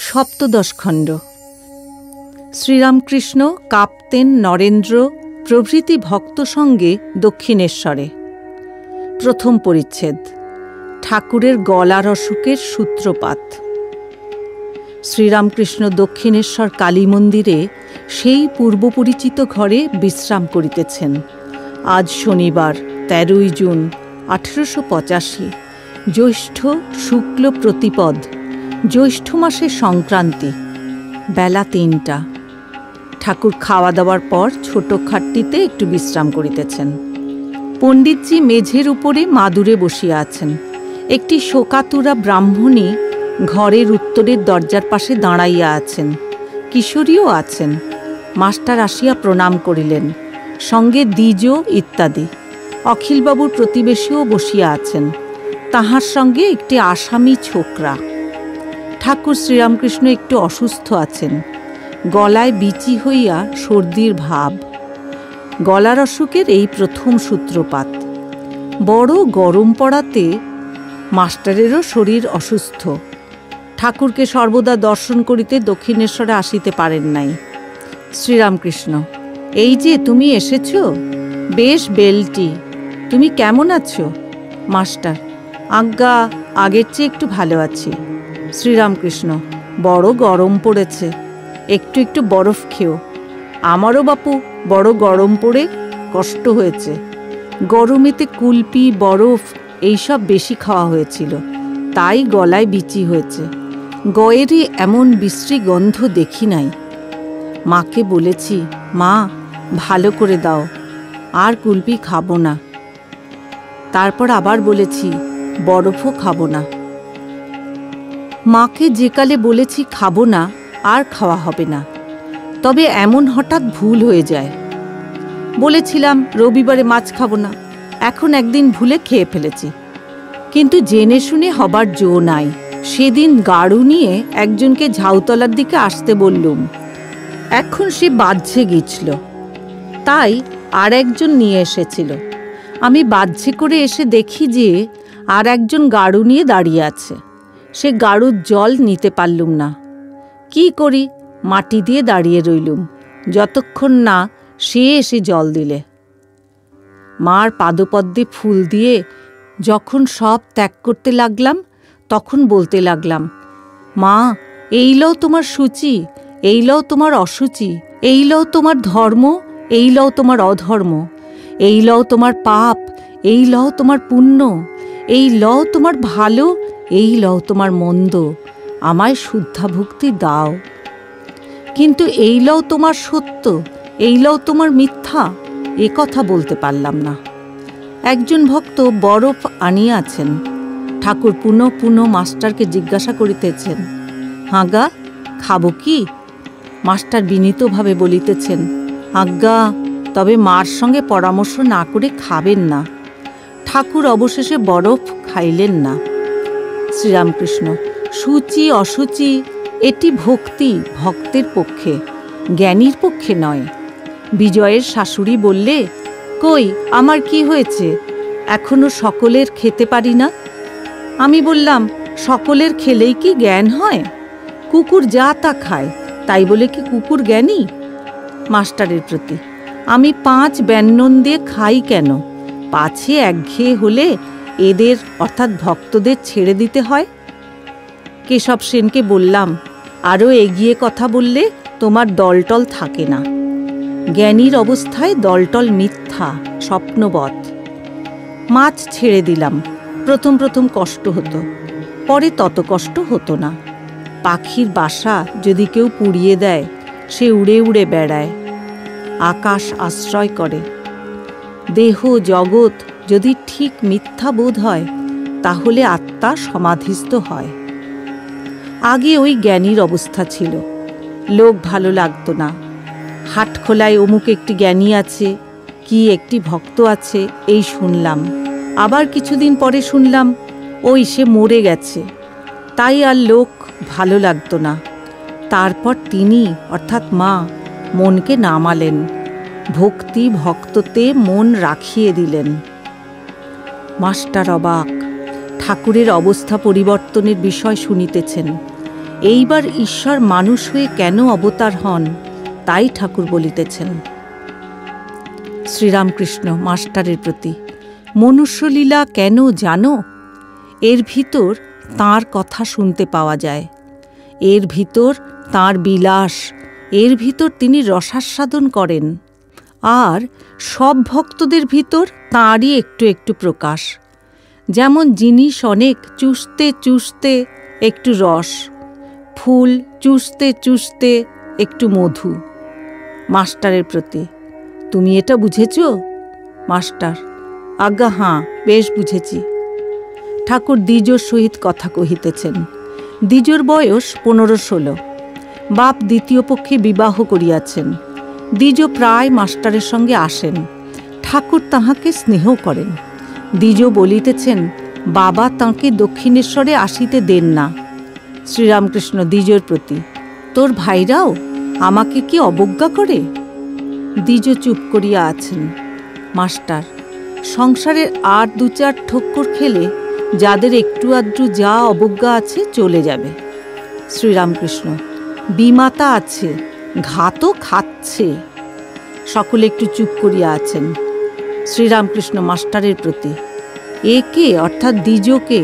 সপ্তদশ খণ্ড। শ্রীরামকৃষ্ণ কাঁপতেন নরেন্দ্র প্রভৃতি ভক্ত সঙ্গে দক্ষিণেশ্বরে। প্রথম পরিচ্ছেদ। ঠাকুরের গলার অসুখের সূত্রপাত। শ্রীরামকৃষ্ণ দক্ষিণেশ্বর কালী মন্দিরে সেই পূর্বপরিচিত ঘরে বিশ্রাম করিতেছেন। আজ শনিবার 13 জুন 1885, জ্যৈষ্ঠ শুক্ল প্রতিপদ, জ্যৈষ্ঠ মাসের সংক্রান্তি। বেলা 3টা। ঠাকুর খাওয়া দাওয়ার পর ছোট খাটটিতে একটু বিশ্রাম করিতেছেন। পণ্ডিতজি মেঝের উপরে মাদুরে বসিয়া আছেন। একটি শোকাতুরা ব্রাহ্মণী ঘরের উত্তরের দরজার পাশে দাঁড়াইয়া আছেন। কিশোরীও আছেন। মাস্টার আসিয়া প্রণাম করিলেন, সঙ্গে দ্বিজ ইত্যাদি। অখিলবাবুর প্রতিবেশীও বসিয়া আছেন, তাহার সঙ্গে একটি আসামি ছোকরা। ঠাকুর শ্রীরামকৃষ্ণ একটু অসুস্থ আছেন। গলায় বিচি হইয়া সর্দির ভাব। গলার অসুখের এই প্রথম সূত্রপাত। বড় গরম পড়াতে মাস্টারেরও শরীর অসুস্থ। ঠাকুরকে সর্বদা দর্শন করিতে দক্ষিণেশ্বরে আসিতে পারেন নাই। শ্রীরামকৃষ্ণ: এই যে তুমি এসেছ, বেশ বেলটি। তুমি কেমন আছো? মাস্টার: আজ্ঞা, আগের চেয়ে একটু ভালো আছি। শ্রীরামকৃষ্ণ: বড় গরম পড়েছে, একটু একটু বরফ খেও। আমারও বাপু বড় গরম পড়ে কষ্ট হয়েছে। গরমেতে কুলপি, বরফ এইসব বেশি খাওয়া হয়েছিল, তাই গলায় বিচি হয়েছে। গয়েরই এমন বিশ্রী গন্ধ দেখি নাই। মাকে বলেছি, মা ভালো করে দাও, আর কুলপি খাবো না। তারপর আবার বলেছি, বরফও খাবো না। মাকে যে কালে বলেছি খাবো না, আর খাওয়া হবে না। তবে এমন হঠাৎ ভুল হয়ে যায়। বলেছিলাম রবিবারে মাছ খাবো না, এখন একদিন ভুলে খেয়ে ফেলেছি। কিন্তু জেনে শুনে হবার জো নাই। সেদিন গাড়ু নিয়ে একজনকে ঝাউতলার দিকে আসতে বললুম, এখন সে বাহ্যে গিয়েছিল, তাই আর একজন নিয়ে এসেছিল। আমি বাহ্যে করে এসে দেখি যে আর একজন গাড়ু নিয়ে দাঁড়িয়ে আছে। সে গাড়ুর জল নিতে পারলুম না। কি করি, মাটি দিয়ে দাঁড়িয়ে রইলুম, যতক্ষণ না সে এসে জল দিলে। মার পাদপদ্মে ফুল দিয়ে যখন সব ত্যাগ করতে লাগলাম, তখন বলতে লাগলাম, মা এই লও তোমার সূচি, এই লও তোমার অসুচি, এই লও তোমার ধর্ম, এই লও তোমার অধর্ম, এই লও তোমার পাপ, এই লও তোমার পুণ্য, এই লও তোমার ভালো, এই লও তোমার মন্দ, আমায় শুদ্ধা ভক্তি দাও। কিন্তু এই লও তোমার সত্য, এই লও তোমার মিথ্যা, এ কথা বলতে পারলাম না। একজন ভক্ত বরফ আনিয়াছেন। ঠাকুর পুনঃ পুনঃ মাস্টারকে জিজ্ঞাসা করিতেছেন, হাগা খাবো কি? মাস্টার বিনীতভাবে বলিতেছেন, আজ্ঞা, তবে মার সঙ্গে পরামর্শ না করে খাবেন না। ঠাকুর অবশেষে বরফ খাইলেন না। শ্রীরামকৃষ্ণ: সূচি অসুচি এটি ভক্তি, ভক্তের পক্ষে, জ্ঞানীর পক্ষে নয়। বিজয়ের শাশুড়ি বললে, কই আমার কি হয়েছে, এখনো সকলের খেতে পারি না। আমি বললাম, সকলের খেলেই কি জ্ঞান হয়? কুকুর যা তা খায়, তাই বলে কি কুকুর জ্ঞানী? মাস্টারের প্রতি: আমি 5 ব্যঞ্জন দিয়ে খাই কেন? পাছে একঘেয়ে হলে এদের অর্থাৎ ভক্তদের ছেড়ে দিতে হয়। কেশব সেনকে বললাম, আরও এগিয়ে কথা বললে তোমার দলটল থাকে না। জ্ঞানীর অবস্থায় দলটল মিথ্যা, স্বপ্নবৎ। মাছ ছেড়ে দিলাম। প্রথম প্রথম কষ্ট হতো, পরে তত কষ্ট হতো না। পাখির বাসা যদি কেউ পুড়িয়ে দেয়, সে উড়ে উড়ে বেড়ায়, আকাশ আশ্রয় করে। দেহ জগৎ যদি ঠিক মিথ্যা বোধ হয়, তাহলে আত্মা সমাধিস্থ হয়। আগে ওই জ্ঞানীর অবস্থা ছিল। লোক ভালো লাগতো না। হাটখোলায় অমুক একটি জ্ঞানী আছে, কি একটি ভক্ত আছে, এই শুনলাম। আবার কিছুদিন পরে শুনলাম ওই সে মরে গেছে, তাই আর লোক ভালো লাগতো না। তারপর তিনি অর্থাৎ মা মনকে নামালেন, ভক্তি ভক্ততে মন রাখিয়ে দিলেন। মাস্টার অবাক। ঠাকুরের অবস্থা পরিবর্তনের বিষয় শুনিতেছেন। এইবার ঈশ্বর মানুষ হয়ে কেন অবতার হন তাই ঠাকুর বলিতেছেন। শ্রীরামকৃষ্ণ মাস্টারের প্রতি, মনুষ্যলীলা কেন জানো? এর ভিতর তাঁর কথা শুনতে পাওয়া যায়, এর ভিতর তাঁর বিলাস, এর ভিতর তিনি রসাস্বাদন করেন, আর সব ভক্তদের ভিতর তাঁরই একটু একটু প্রকাশ। যেমন জিনিস অনেক, চুষতে চুষতে একটু রস, ফুল চুষতে চুষতে একটু মধু। মাস্টারের প্রতি, তুমি এটা বুঝেছ? মাস্টার, আজ্ঞা হাঁ, বেশ বুঝেছি। ঠাকুর দ্বিজোর সহিত কথা কহিতেছেন। দ্বিজোর বয়স 15-16। বাপ দ্বিতীয় পক্ষে বিবাহ করিয়াছেন। দ্বিজ প্রায় মাস্টারের সঙ্গে আসেন। ঠাকুর তাহাকে স্নেহ করেন। দ্বিজ বলিতেছেন, বাবা তাঁকে দক্ষিণেশ্বরে আসিতে দেন না। শ্রীরামকৃষ্ণ দ্বিজোর প্রতি, তোর ভাইরাও আমাকে কি অবজ্ঞা করে? দ্বিজ চুপ করিয়া আছেন। মাস্টার, সংসারের আর 2-4 ঠক্কর খেলে যাদের একটু আধটু যা অবজ্ঞা আছে চলে যাবে। শ্রীরামকৃষ্ণ, বিমাতা আছে, ঘাতও খাচ্ছে। সকলে একটু চুপ করিয়া আছেন। শ্রীরামকৃষ্ণ মাস্টারের প্রতি, একে অর্থাৎ দ্বিজকে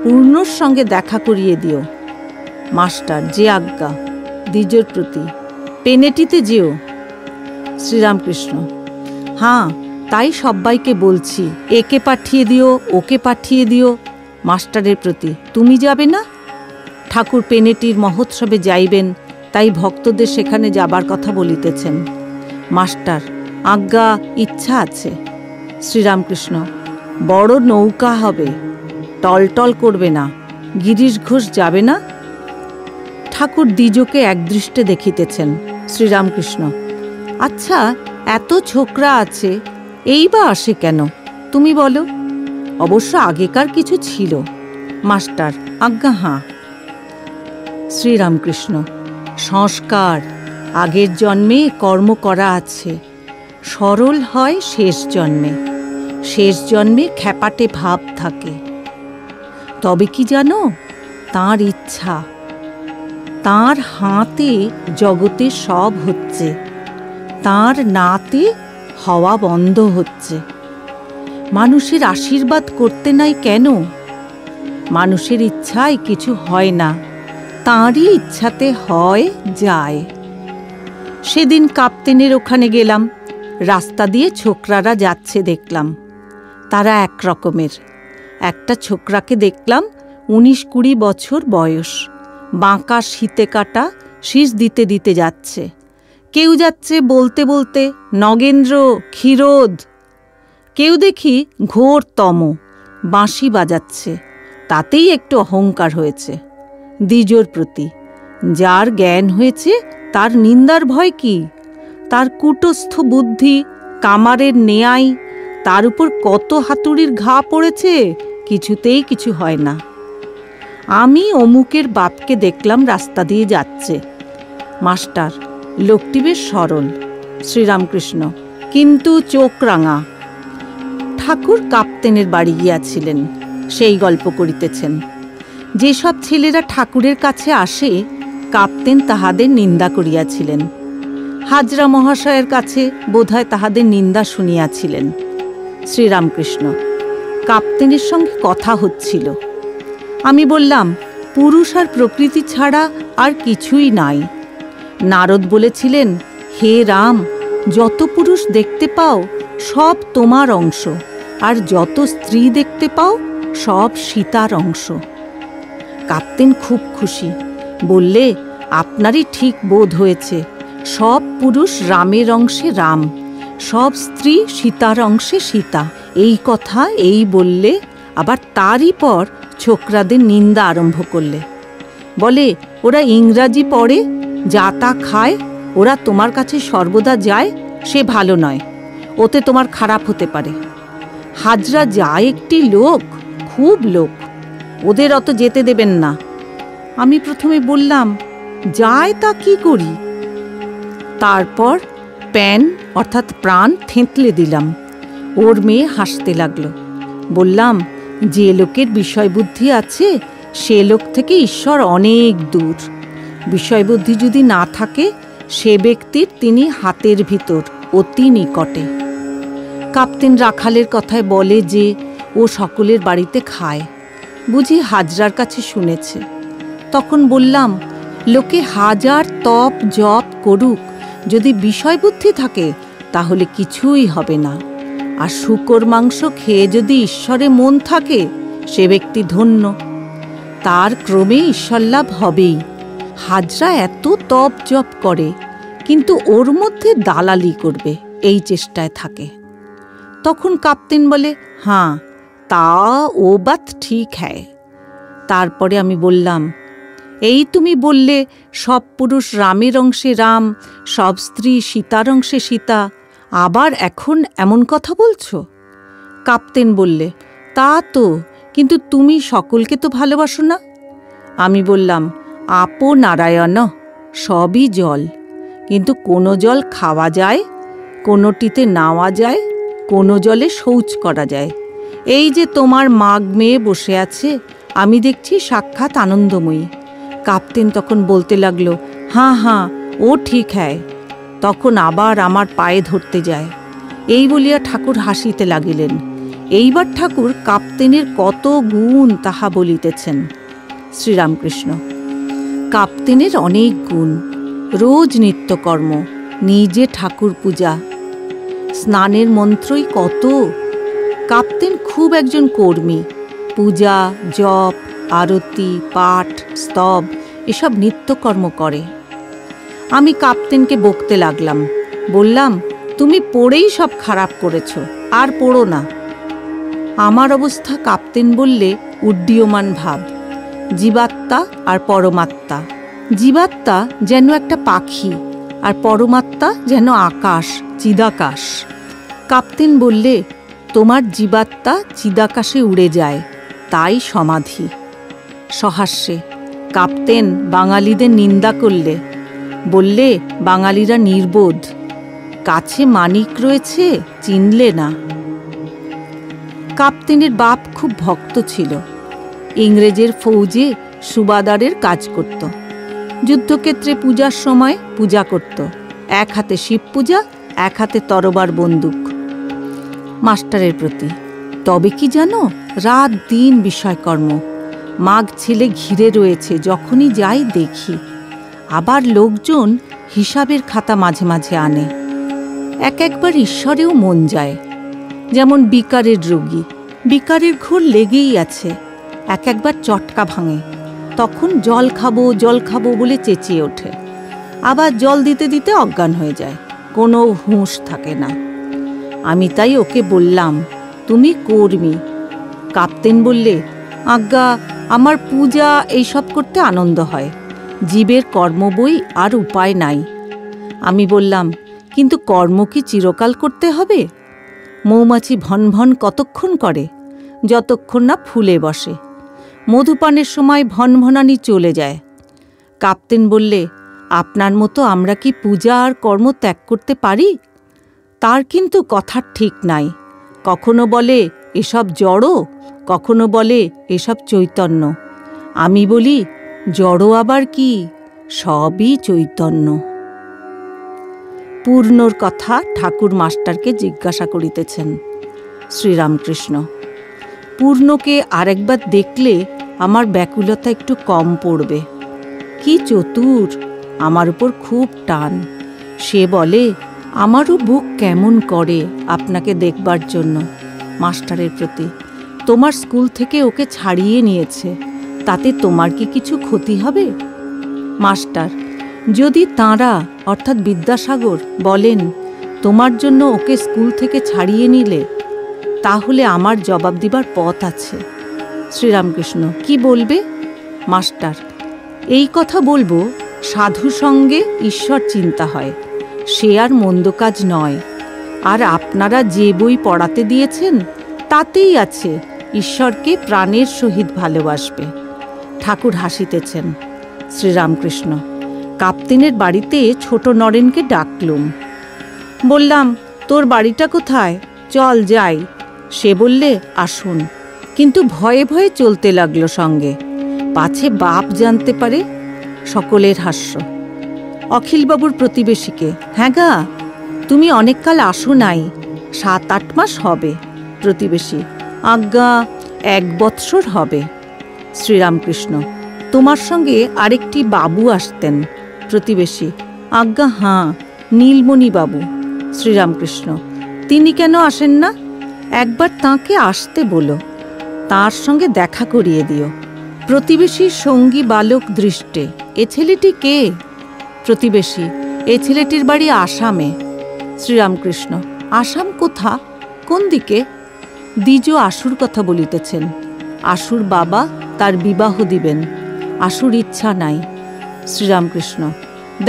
পূর্ণর সঙ্গে দেখা করিয়ে দিও। মাস্টার, যে আজ্ঞা। দ্বিজোর প্রতি, পেনেটিতে যেও। শ্রীরামকৃষ্ণ, হাঁ, তাই সব্বাইকে বলছি, একে পাঠিয়ে দিও, ওকে পাঠিয়ে দিও। মাস্টারের প্রতি, তুমি যাবে না? ঠাকুর পেনেটির মহোৎসবে যাইবেন, তাই ভক্তদের সেখানে যাবার কথা বলিতেছেন। মাস্টার, আজ্ঞা, ইচ্ছা আছে। শ্রীরামকৃষ্ণ, বড় নৌকা হবে, টলটল করবে না। গিরিশ ঘোষ যাবে না? ঠাকুর দ্বিজকে একদৃষ্টে দেখিতেছেন। শ্রীরামকৃষ্ণ, আচ্ছা, এত ছোকরা আছে, এই বা আসে কেন তুমি বলো? অবশ্য আগেকার কিছু ছিল। মাস্টার, আজ্ঞা হাঁ। শ্রীরামকৃষ্ণ, সংস্কার, আগের জন্মে কর্ম করা আছে, সরল হয় শেষ জন্মে, শেষ জন্মে খ্যাপাটে ভাব থাকে। তবে কি জানো, তাঁর ইচ্ছা, তাঁর হাতে জগতে সব হচ্ছে, তাঁর নাতে হওয়া বন্ধ হচ্ছে। মানুষের আশীর্বাদ করতে নাই কেন? মানুষের ইচ্ছায় কিছু হয় না, তাঁরই ইচ্ছাতে হয় যায়। সেদিন কাপ্তেনের ওখানে গেলাম, রাস্তা দিয়ে ছোকরারা যাচ্ছে দেখলাম। তারা এক রকমের। একটা ছোকরাকে দেখলাম 19-20 বছর বয়স, বাঁকা শীতে কাটা, শীষ দিতে দিতে যাচ্ছে। কেউ যাচ্ছে বলতে বলতে, নগেন্দ্র, ক্ষীরোদ। কেউ দেখি ঘোর তম, বাঁশি বাজাচ্ছে, তাতেই একটু অহংকার হয়েছে। দ্বিজোর প্রতি, যার জ্ঞান হয়েছে তার নিন্দার ভয় কি? তার কূটস্থ বুদ্ধি, কামারের নেয়াই, তার উপর কত হাতুড়ির ঘা পড়েছে, কিছুতেই কিছু হয় না। আমি অমুকের বাপকে দেখলাম রাস্তা দিয়ে যাচ্ছে। মাস্টার, লোকটি বেশ সরল। শ্রীরামকৃষ্ণ, কিন্তু চোখ রাঙা। ঠাকুর কাপ্তেনের বাড়ি গিয়াছিলেন, সেই গল্প করিতেছেন। যেসব ছেলেরা ঠাকুরের কাছে আসে, কাপ্তেন তাহাদের নিন্দা করিয়াছিলেন। হাজরা মহাশয়ের কাছে বোধহয় তাহাদের নিন্দা শুনিয়াছিলেন। শ্রীরামকৃষ্ণ, কাপ্তেনের সঙ্গে কথা হচ্ছিল। আমি বললাম, পুরুষ আর প্রকৃতি ছাড়া আর কিছুই নাই। নারদ বলেছিলেন, হে রাম, যত পুরুষ দেখতে পাও সব তোমার অংশ, আর যত স্ত্রী দেখতে পাও সব সীতার অংশ। কাপ্তেন খুব খুশি, বললে, আপনারই ঠিক বোধ হয়েছে। সব পুরুষ রামের অংশে রাম, সব স্ত্রী সীতার অংশে সীতা। এই কথা এই বললে, আবার তারই পর ছোকরাদের নিন্দা আরম্ভ করলে। বলে, ওরা ইংরাজি পড়ে, যা তা খায়, ওরা তোমার কাছে সর্বদা যায়, সে ভালো নয়, ওতে তোমার খারাপ হতে পারে। হাজরা যায় একটি লোক, খুব লোক, ওদের অত যেতে দেবেন না। আমি প্রথমে বললাম, যায় তা কি করি? তারপর প্যান অর্থাৎ প্রাণ থেঁতলে দিলাম। ওর মেয়ে হাসতে লাগলো। বললাম, যে লোকের বিষয় বুদ্ধি আছে সে লোক থেকে ঈশ্বর অনেক দূর। বিষয়বুদ্ধি যদি না থাকে সে ব্যক্তির তিনি হাতের ভিতর অতি নিকটে। কাপ্তেন রাখালের কথায় বলে যে ও সকলের বাড়িতে খায়, বুঝি হাজরার কাছে শুনেছে। তখন বললাম, লোকে হাজার তপ জপ করুক, যদি বিষয়বুদ্ধি থাকে তাহলে কিছুই হবে না। আর শূকর মাংস খেয়ে যদি ঈশ্বরে মন থাকে সে ব্যক্তি ধন্য, তার ক্রমে ঈশ্বরলাভ হবেই। হাজরা এত তপ জপ করে, কিন্তু ওর মধ্যে দালালি করবে এই চেষ্টায় থাকে। তখন কাপ্তেন বলে, হ্যাঁ তা ও বাত ঠিক হ্যায়। তারপরে আমি বললাম, এই তুমি বললে সব পুরুষ রামের অংশে রাম, সব স্ত্রী সীতার অংশে সীতা, আবার এখন এমন কথা বলছো? কাপ্তেন বললে, তা তো, কিন্তু তুমি সকলকে তো ভালোবাসো না। আমি বললাম, আপো নারায়ণ, সবই জল, কিন্তু কোনো জল খাওয়া যায়, কোনোটিতে নাওয়া যায়, কোনো জলে শৌচ করা যায়। এই যে তোমার মাগ মেয়ে বসে আছে, আমি দেখছি সাক্ষাৎ আনন্দময়ী। কাপ্তেন তখন বলতে লাগলো, হ্যাঁ হ্যাঁ ও ঠিক হ্যায়। তখন আবার আমার পায়ে ধরতে যায়। এই বলিয়া ঠাকুর হাসিতে লাগিলেন। এইবার ঠাকুর কাপ্তেনের কত গুণ তাহা বলিতেছেন। শ্রীরামকৃষ্ণ। কাপ্তেনের অনেক গুণ, রোজ নিত্যকর্ম, নিজে ঠাকুর পূজা, স্নানের মন্ত্রই কত। কাপ্তেন খুব একজন কর্মী, পূজা জপ আরতি পাঠ স্তব এসব নিত্যকর্ম করে। আমি কাপ্তেনকে বকতে লাগলাম, বললাম, তুমি পড়েই সব খারাপ করেছ, আর পড়ো না। আমার অবস্থা কাপ্তেন বললে উড্ডীয়মান ভাব, জীবাত্মা আর পরমাত্মা। জীবাত্মা যেন একটা পাখি, আর পরমাত্মা যেন আকাশ, চিদাকাশ। কাপ্তেন বললে, তোমার জীবাত্মা চিদাকাশে উড়ে যায়, তাই সমাধি। সহাস্যে কাপ্তেন বাঙালিদের নিন্দা করলে, বললে বাঙালিরা নির্বোধ, কাছে মানিক রয়েছে চিনলে না। কাপ্তেনের বাপ খুব ভক্ত ছিল, ইংরেজের ফৌজে সুবাদারের কাজ করত, যুদ্ধক্ষেত্রে পূজার সময় পূজা করত, এক হাতে শিব পূজা, এক হাতে তরবার বন্দুক। মাস্টারের প্রতি তবে কি জানো, রাত দিন বিষয়কর্ম, মাগ ছেলে ঘিরে রয়েছে, যখনই যাই দেখি। আবার লোকজন হিসাবের খাতা মাঝে মাঝে আনে। একবার ঈশ্বরেও মন যায়, যেমন বিকারের রোগী, বিকারের ঘোর লেগেই আছে, একবার চটকা ভাঙে, তখন জল খাবো বলে চেঁচিয়ে ওঠে, আবার জল দিতে দিতে অজ্ঞান হয়ে যায়, কোনো হুঁশ থাকে না। আমি তাই ওকে বললাম, তুমি কর্মী। কাপ্তেন বললে, আজ্ঞা আমার পূজা এইসব করতে আনন্দ হয়, জীবের কর্ম বই আর উপায় নাই। আমি বললাম, কিন্তু কর্ম কি চিরকাল করতে হবে? মৌমাছি ভন ভন কতক্ষণ করে? যতক্ষণ না ফুলে বসে। মধুপানের সময় ভনভনানি চলে যায়। কাপ্তেন বললে, আপনার মতো আমরা কি পূজা আর কর্ম ত্যাগ করতে পারি? তার কিন্তু কথার ঠিক নাই, কখনো বলে এসব জড়ো, কখনো বলে এসব চৈতন্য। আমি বলি, জড়ো আবার কি, সবই চৈতন্য। পূর্ণর কথা ঠাকুর মাস্টারকে জিজ্ঞাসা করিতেছেন। শ্রীরামকৃষ্ণ। পূর্ণকে আরেকবার দেখলে আমার ব্যাকুলতা একটু কম পড়বে। কি চতুর, আমার উপর খুব টান। সে বলে, আমারও বুক কেমন করে আপনাকে দেখবার জন্য। মাস্টারের প্রতি, তোমার স্কুল থেকে ওকে ছাড়িয়ে নিয়েছে, তাতে তোমার কি কিছু ক্ষতি হবে? মাস্টার, যদি তাঁরা অর্থাৎ বিদ্যাসাগর বলেন তোমার জন্য ওকে স্কুল থেকে ছাড়িয়ে নিলে, তাহলে আমার জবাব দিবার পথ আছে। শ্রীরামকৃষ্ণ। কি বলবে? মাস্টার, এই কথা বলবো, সাধু সঙ্গে ঈশ্বর চিন্তা হয়, সে আর মন্দ কাজ নয়। আর আপনারা যে বই পড়াতে দিয়েছেন তাতেই আছে ঈশ্বরকে প্রাণের সহিত ভালোবাসবে। ঠাকুর হাসিতেছেন। শ্রীরামকৃষ্ণ। কাপ্তেনের বাড়িতে ছোট নরেনকে ডাকলুম। বললাম, তোর বাড়িটা কোথায়? চল যাই। সে বললে, আসুন। কিন্তু ভয়ে ভয়ে চলতে লাগলো সঙ্গে, পাছে বাপ জানতে পারে। সকলের হাস্য। অখিলবাবুর প্রতিবেশীকে, হ্যাঁ গা, তুমি অনেককাল আসো নাই, 7-8 মাস হবে। প্রতিবেশী, আজ্ঞা 1 বৎসর হবে। শ্রীরামকৃষ্ণ, তোমার সঙ্গে আরেকটি বাবু আসতেন। প্রতিবেশী, আজ্ঞা হাঁ, নীলমণি বাবু। শ্রীরামকৃষ্ণ, তিনি কেন আসেন না? একবার তাঁকে আসতে বলো, তাঁর সঙ্গে দেখা করিয়ে দিও। প্রতিবেশীর সঙ্গী বালক দৃষ্টে, এ ছেলেটি কে? প্রতিবেশী, এ ছেলেটির বাড়ি আসামে। শ্রীরামকৃষ্ণ, আসাম কোথা, কোন দিকে? দ্বিজ আশুর কথা বলিতেছেন। আশুর বাবা তার বিবাহ দিবেন, আশুর ইচ্ছা নাই। শ্রীরামকৃষ্ণ,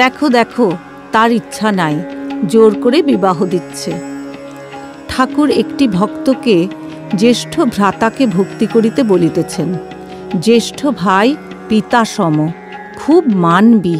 দেখো দেখো, তার ইচ্ছা নাই, জোর করে বিবাহ দিচ্ছে। ঠাকুর একটি ভক্তকে জ্যেষ্ঠ ভ্রাতাকে ভক্তি করিতে বলিতেছেন। জ্যেষ্ঠ ভাই পিতা সম, খুব মানবি।